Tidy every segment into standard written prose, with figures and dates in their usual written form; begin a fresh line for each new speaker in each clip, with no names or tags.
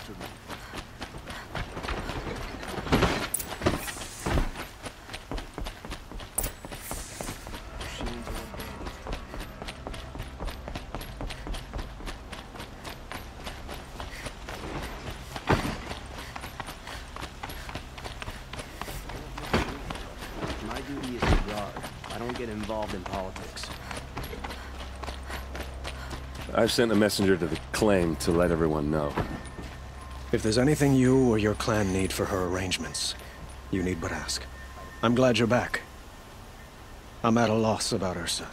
My duty is to guard. I don't get involved in politics.
I've sent a messenger to the claim to let everyone know.
If there's anything you or your clan need for her arrangements, you need but ask. I'm glad you're back. I'm at a loss about Ursa.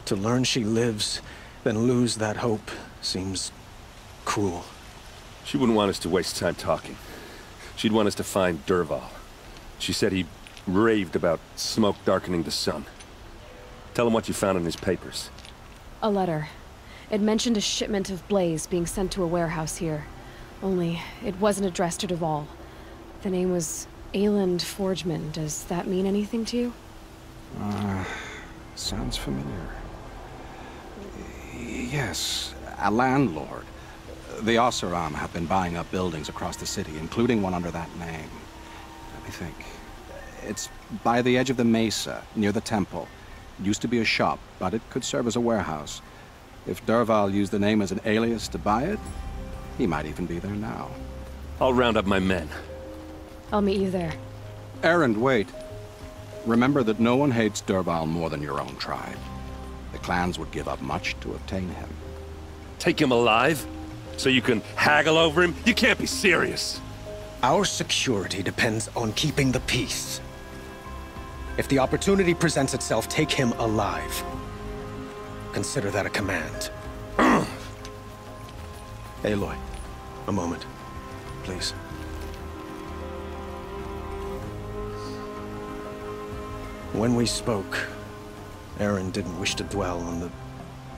To learn she lives, then lose that hope, seems cruel.
She wouldn't want us to waste time talking. She'd want us to find Dervahl. She said he raved about smoke darkening the sun. Tell him what you found in his papers.
A letter. It mentioned a shipment of blaze being sent to a warehouse here. Only, it wasn't addressed to Dervahl. The name was Ayland Forgeman. Does that mean anything to you?
Sounds familiar. Yes, a landlord. The Oseram have been buying up buildings across the city, including one under that name. Let me think. It's by the edge of the mesa, near the temple. It used to be a shop, but it could serve as a warehouse. If Dervahl used the name as an alias to buy it, he might even be there now.
I'll round up my men.
I'll meet you there.
Erend, wait. Remember that no one hates Dervahl more than your own tribe. The clans would give up much to obtain him.
Take him alive? So you can haggle over him? You can't be serious.
Our security depends on keeping the peace. If the opportunity presents itself, take him alive. Consider that a command. Aloy, a moment, please. When we spoke, Erend didn't wish to dwell on the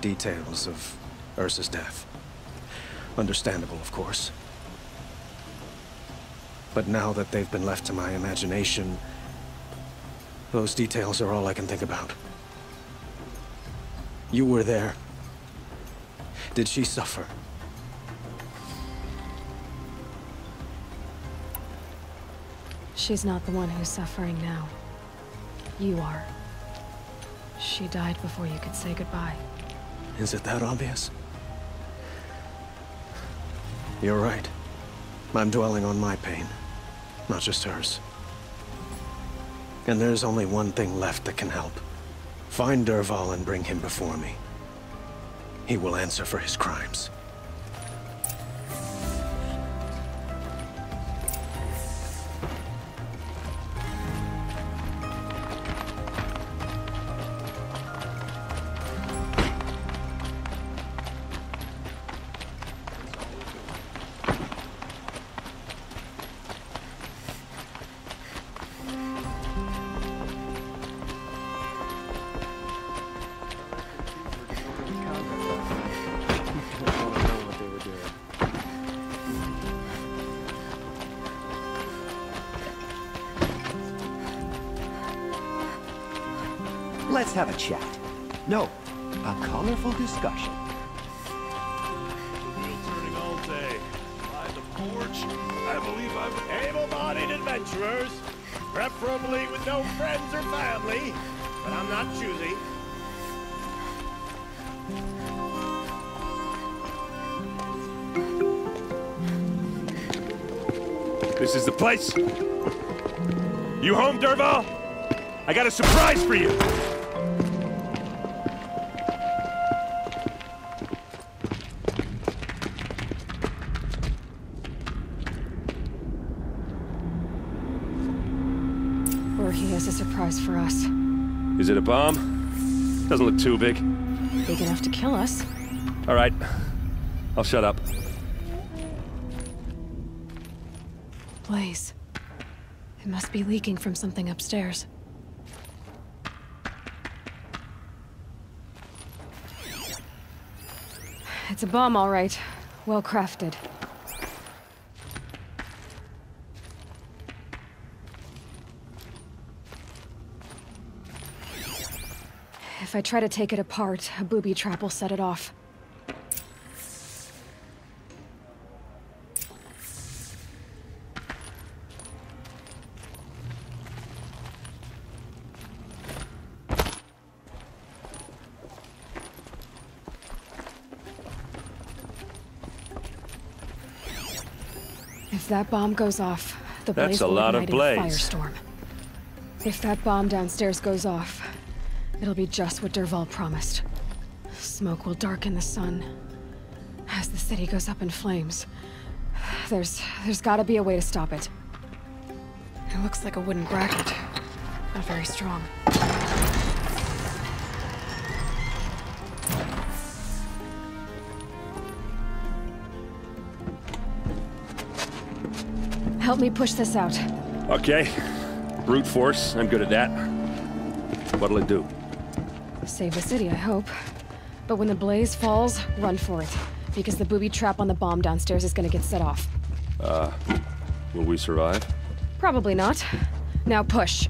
details of Ursa's death. Understandable, of course. But now that they've been left to my imagination, those details are all I can think about. You were there. Did she suffer?
She's not the one who's suffering now. You are. She died before you could say goodbye.
Is it that obvious? You're right. I'm dwelling on my pain, not just hers. And there's only one thing left that can help. Find Dervahl and bring him before me. He will answer for his crimes.
Let's have a chat. No, a colorful discussion.
Turning all day. By the porch, I believe I'm able-bodied adventurers. Preferably with no friends or family, but I'm not choosy.
This is the place? You home, Dervahl? I got a surprise for you!
Or he has a surprise for us.
Is it a bomb? Doesn't look too big.
Big enough to kill us.
All right. I'll shut up.
Blaze. It must be leaking from something upstairs. It's a bomb, all right. Well crafted. If I try to take it apart, a booby trap will set it off. If that bomb goes off, the
That's
blaze
a
will
lot of
ignite a
blaze.
firestorm. If that bomb downstairs goes off, it'll be just what Dervahl promised. Smoke will darken the sun as the city goes up in flames. There's gotta be a way to stop it. It looks like a wooden bracket. Not very strong. Help me push this out.
Okay. Brute force, I'm good at that. What'll it do?
Save the city, I hope. But when the blaze falls, run for it. Because the booby trap on the bomb downstairs is gonna get set off.
Will we survive?
Probably not. Now push.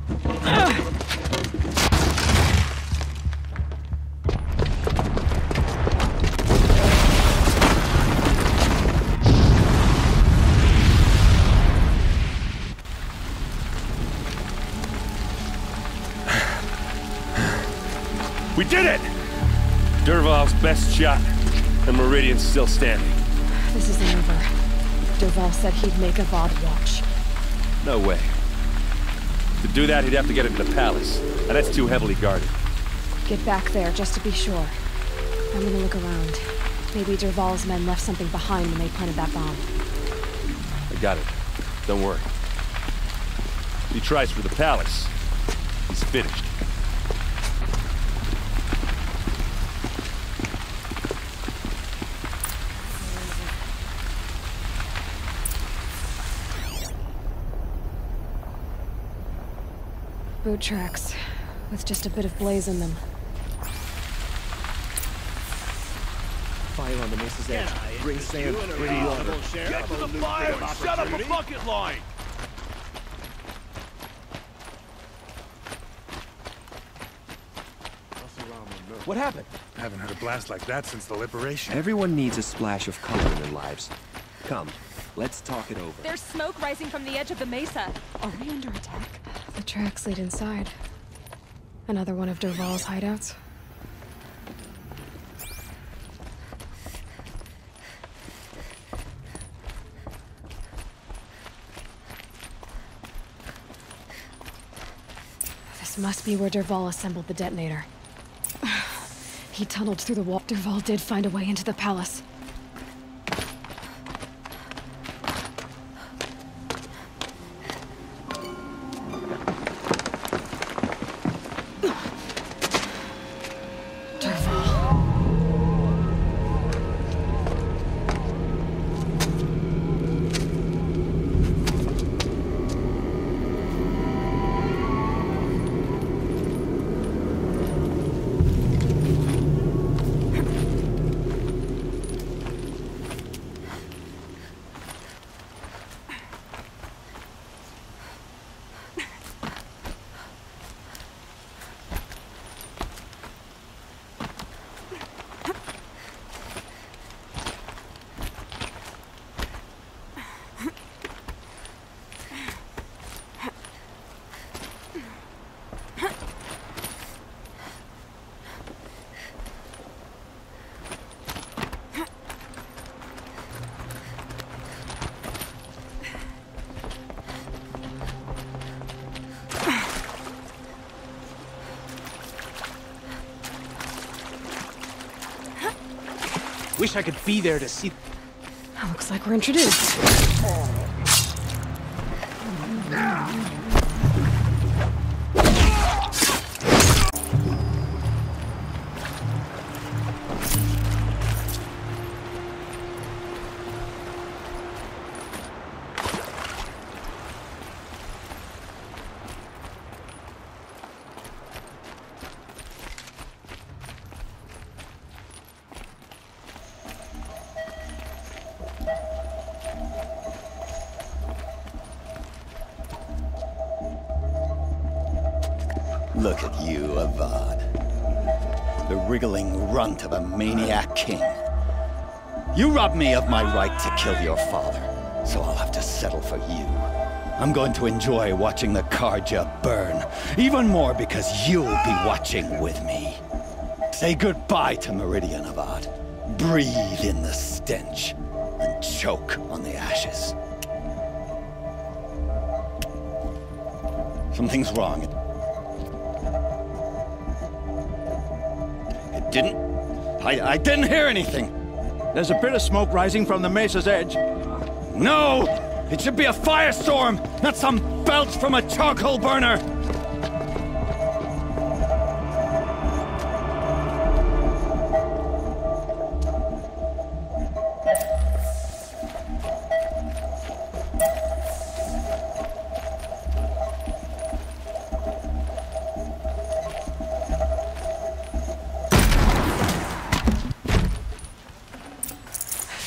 We did it! Dervahl's best shot, and Meridian's still standing.
This isn't over. Dervahl said he'd make Avad watch.
No way. To do that, he'd have to get into the palace, and that's too heavily guarded.
Get back there, just to be sure. I'm gonna look around. Maybe Dervahl's men left something behind when they planted that bomb.
I got it. Don't worry. If he tries for the palace, he's finished.
Boot tracks, with just a bit of blaze in them.
Fire on the Mesa's edge. Bring sand, bring water.
Get to the fire and shut up a bucket line!
What happened?
I haven't had a blast like that since the liberation.
Everyone needs a splash of color in their lives. Come, let's talk it over.
There's smoke rising from the edge of the mesa. Are we under attack?
The tracks lead inside. Another one of Dervahl's hideouts. This must be where Dervahl assembled the detonator. He tunneled through the wall. Dervahl did find a way into the palace.
Wish I could be there to see.
Looks like we're introduced.
Look at you, Avad. The wriggling runt of a maniac king. You robbed me of my right to kill your father, so I'll have to settle for you. I'm going to enjoy watching the Karja burn, even more because you'll be watching with me. Say goodbye to Meridian, Avad. Breathe in the stench, and choke on the ashes. Something's wrong. It didn't... I didn't hear anything.
There's a bit of smoke rising from the mesa's edge.
No! It should be a firestorm, not some belch from a charcoal burner!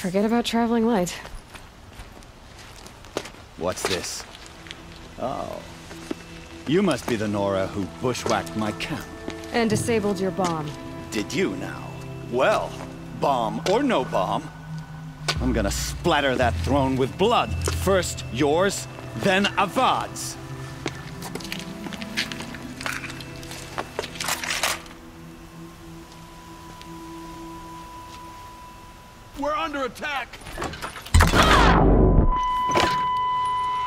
Forget about traveling light.
What's this? Oh. You must be the Nora who bushwhacked my camp.
And disabled your bomb.
Did you now? Well, bomb or no bomb, I'm gonna splatter that throne with blood. First yours, then Avad's.
We're under attack!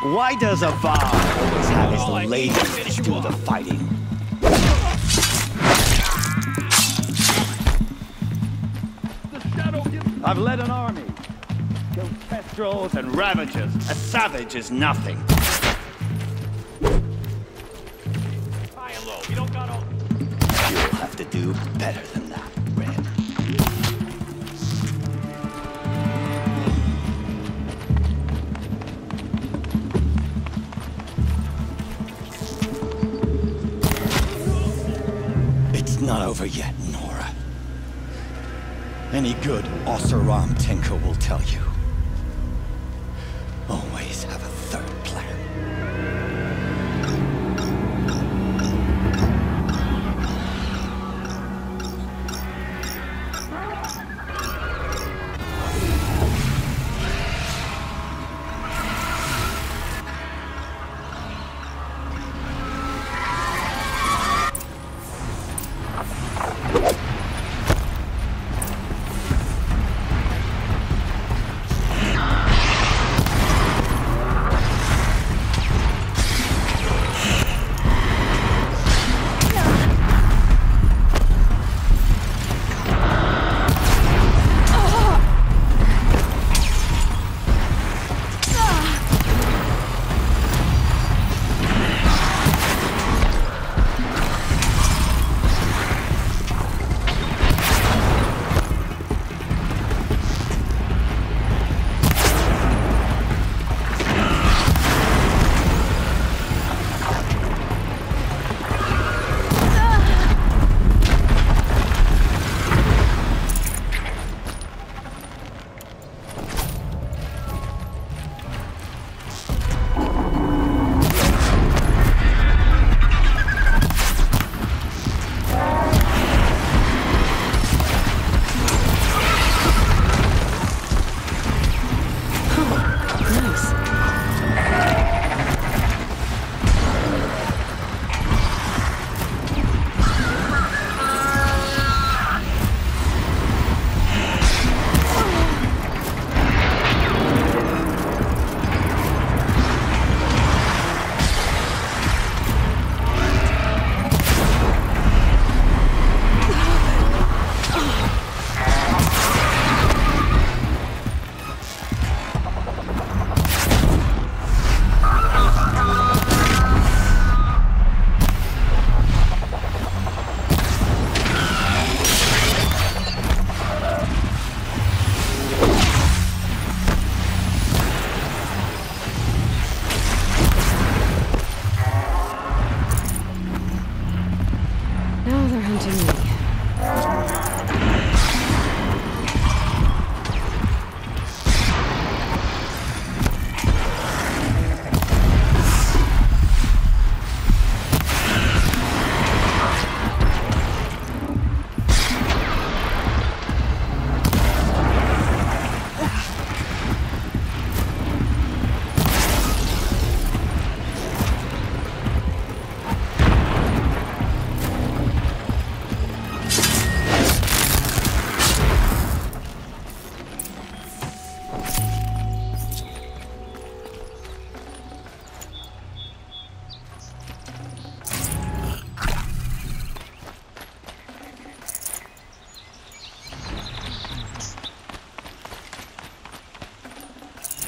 Why does Avad always have his ladies do the fighting? I've led an army. Killed kestrels and ravagers. A savage is nothing.
High and low. You don't got all.
You'll have to do better than that, Red. It's not over yet, Nora. Any good Oseram tinker will tell you. Always have a third plan.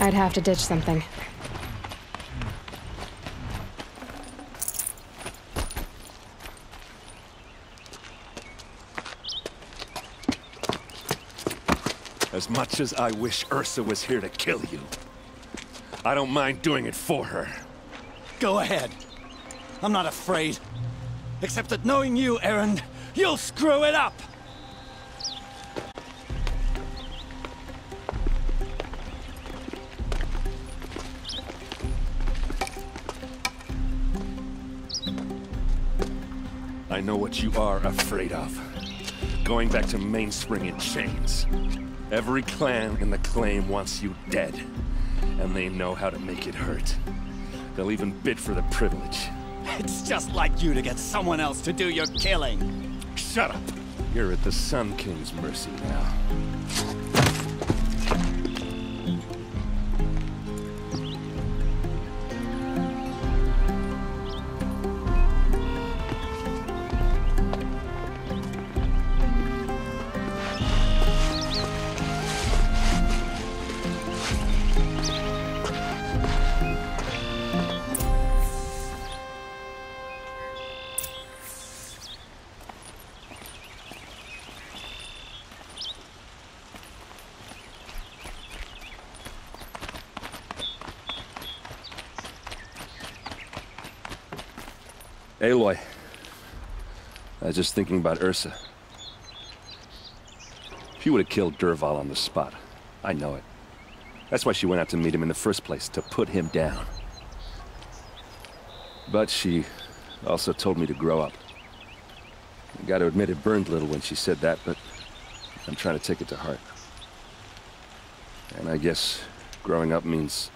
I'd have to ditch something.
As much as I wish Ursa was here to kill you, I don't mind doing it for her.
Go ahead. I'm not afraid. Except that knowing you, Aaron, you'll screw it up!
I know what you are afraid of. Going back to Mainspring in chains. Every clan in the claim wants you dead, and they know how to make it hurt. They'll even bid for the privilege.
It's just like you to get someone else to do your killing.
Shut up! You're at the Sun King's mercy now. Aloy, I was just thinking about Ursa. She would have killed Dervahl on the spot. I know it. That's why she went out to meet him in the first place, to put him down. But she also told me to grow up. I gotta admit it burned a little when she said that, but I'm trying to take it to heart. And I guess growing up means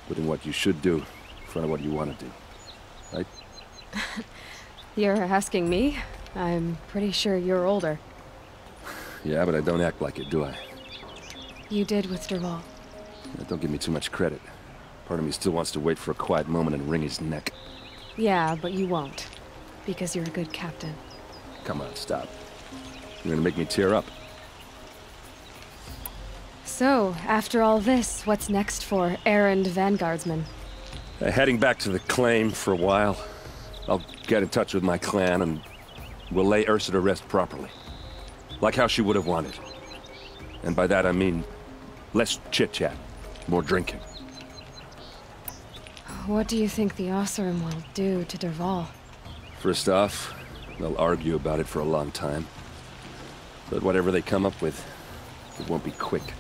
putting what you should do in front of what you want to do. Right?
You're asking me? I'm pretty sure you're older.
Yeah, but I don't act like it, do I?
You did with Dervahl.
Don't give me too much credit. Part of me still wants to wait for a quiet moment and wring his neck.
Yeah, but you won't. Because you're a good captain.
Come on, stop. You're gonna make me tear up.
So, after all this, what's next for errand vanguardsman?
Heading back to the claim for a while. I'll get in touch with my clan and we'll lay Ursa to rest properly. Like how she would have wanted. And by that I mean less chit-chat, more drinking.
What do you think the Oseram will do to Dervahl?
First off, they'll argue about it for a long time. But whatever they come up with, it won't be quick.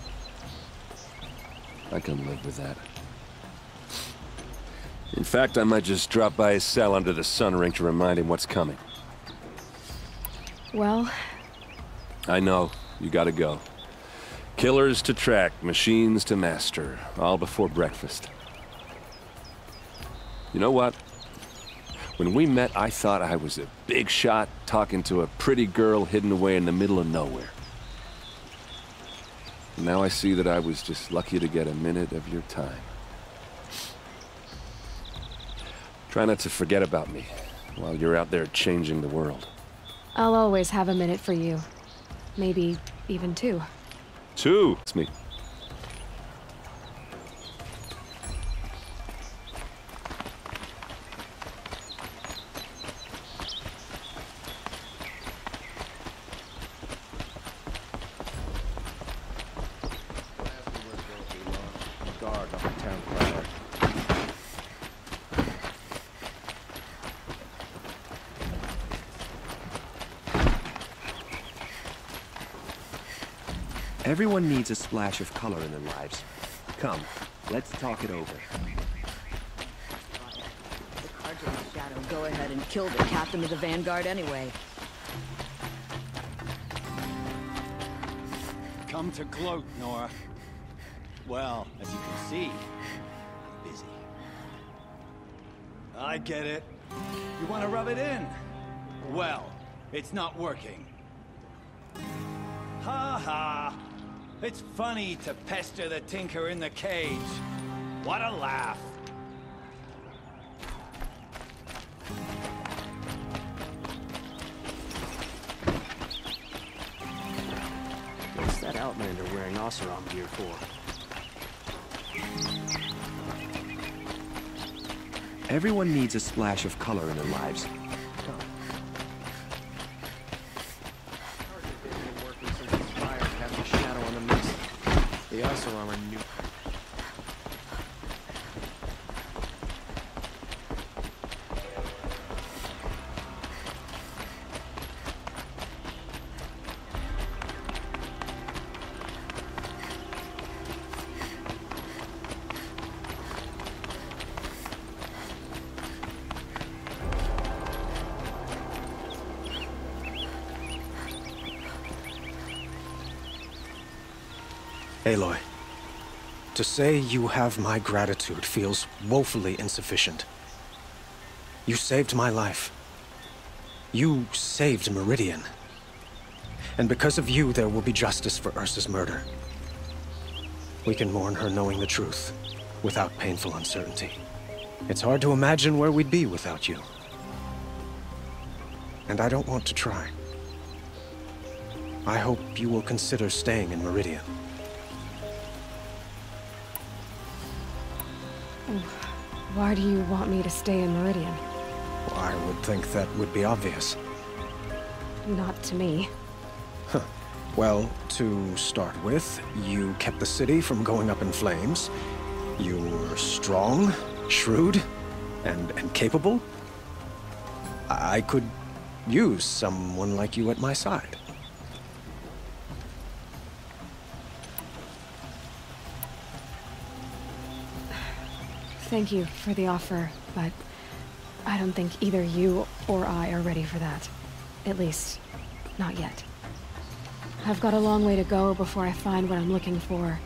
I can live with that. In fact, I might just drop by his cell under the sun ring to remind him what's coming.
Well...
I know. You gotta go. Killers to track, machines to master. All before breakfast. You know what? When we met, I thought I was a big shot talking to a pretty girl hidden away in the middle of nowhere. And now I see that I was just lucky to get a minute of your time. Try not to forget about me while you're out there changing the world.
I'll always have a minute for you. Maybe even two.
Two? It's me.
Guard off the town crier.
Everyone needs a splash of color in their lives. Come, let's talk it over.
The Carja Shadow go ahead and kill the captain of the Vanguard anyway.
Come to gloat, Nora. Well, as you can see, I'm busy. I get it. You want to rub it in? Well, it's not working. Ha ha! It's funny to pester the tinker in the cage. What a laugh!
What's that Outlander wearing Oseram gear for?
Everyone needs a splash of color in their lives.
The Oseram are new.
Aloy, to say you have my gratitude feels woefully insufficient. You saved my life. You saved Meridian. And because of you, there will be justice for Ursa's murder. We can mourn her knowing the truth, without painful uncertainty. It's hard to imagine where we'd be without you. And I don't want to try. I hope you will consider staying in Meridian.
Why do you want me to stay in Meridian?
Well, I would think that would be obvious.
Not to me.
Huh. Well, to start with, you kept the city from going up in flames. You were strong, shrewd, and capable. I could use someone like you at my side.
Thank you for the offer, but I don't think either you or I are ready for that. At least, not yet. I've got a long way to go before I find what I'm looking for,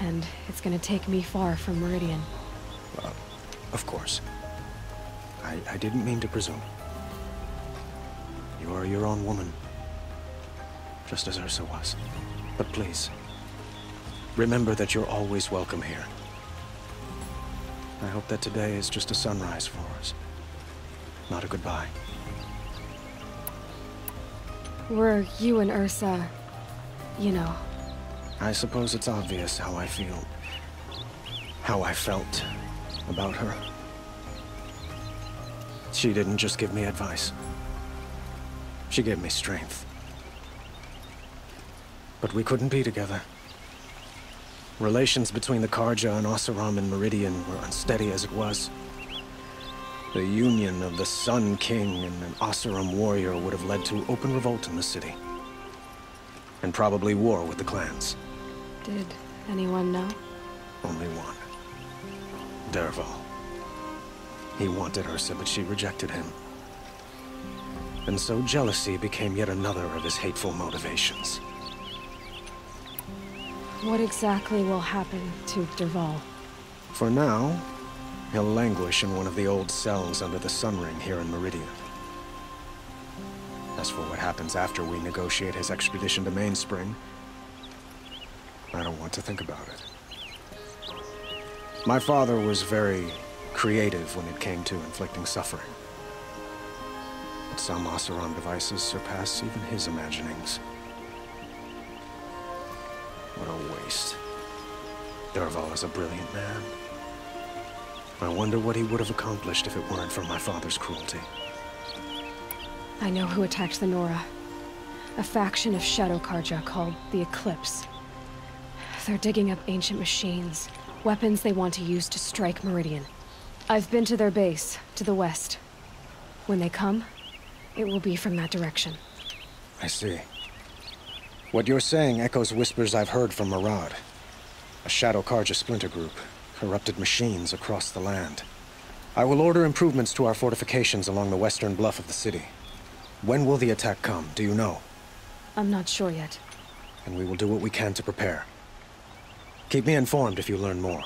and it's gonna take me far from Meridian.
Of course. I didn't mean to presume. You are your own woman, just as Ursa was. But please, remember that you're always welcome here. I hope that today is just a sunrise for us, not a goodbye.
Were you and Ursa, you know?
I suppose it's obvious how I feel, how I felt about her. She didn't just give me advice. She gave me strength. But we couldn't be together. Relations between the Karja and Oseram and Meridian were unsteady as it was. The union of the Sun King and an Oseram warrior would have led to open revolt in the city. And probably war with the clans.
Did anyone know?
Only one. Dervahl. He wanted Ursa, but she rejected him. And so jealousy became yet another of his hateful motivations.
What exactly will happen to Dervahl?
For now, he'll languish in one of the old cells under the Sun Ring here in Meridian. As for what happens after we negotiate his expedition to Mainspring, I don't want to think about it. My father was very creative when it came to inflicting suffering. But some Oseram devices surpass even his imaginings. What a waste. Dervahl is a brilliant man. I wonder what he would have accomplished if it weren't for my father's cruelty.
I know who attacked the Nora. A faction of Shadow Karja called the Eclipse. They're digging up ancient machines, weapons they want to use to strike Meridian. I've been to their base, to the west. When they come, it will be from that direction.
I see. What you're saying echoes whispers I've heard from Murad. A Shadow Karja splinter group, corrupted machines across the land. I will order improvements to our fortifications along the western bluff of the city. When will the attack come, do you know?
I'm not sure yet.
And we will do what we can to prepare. Keep me informed if you learn more.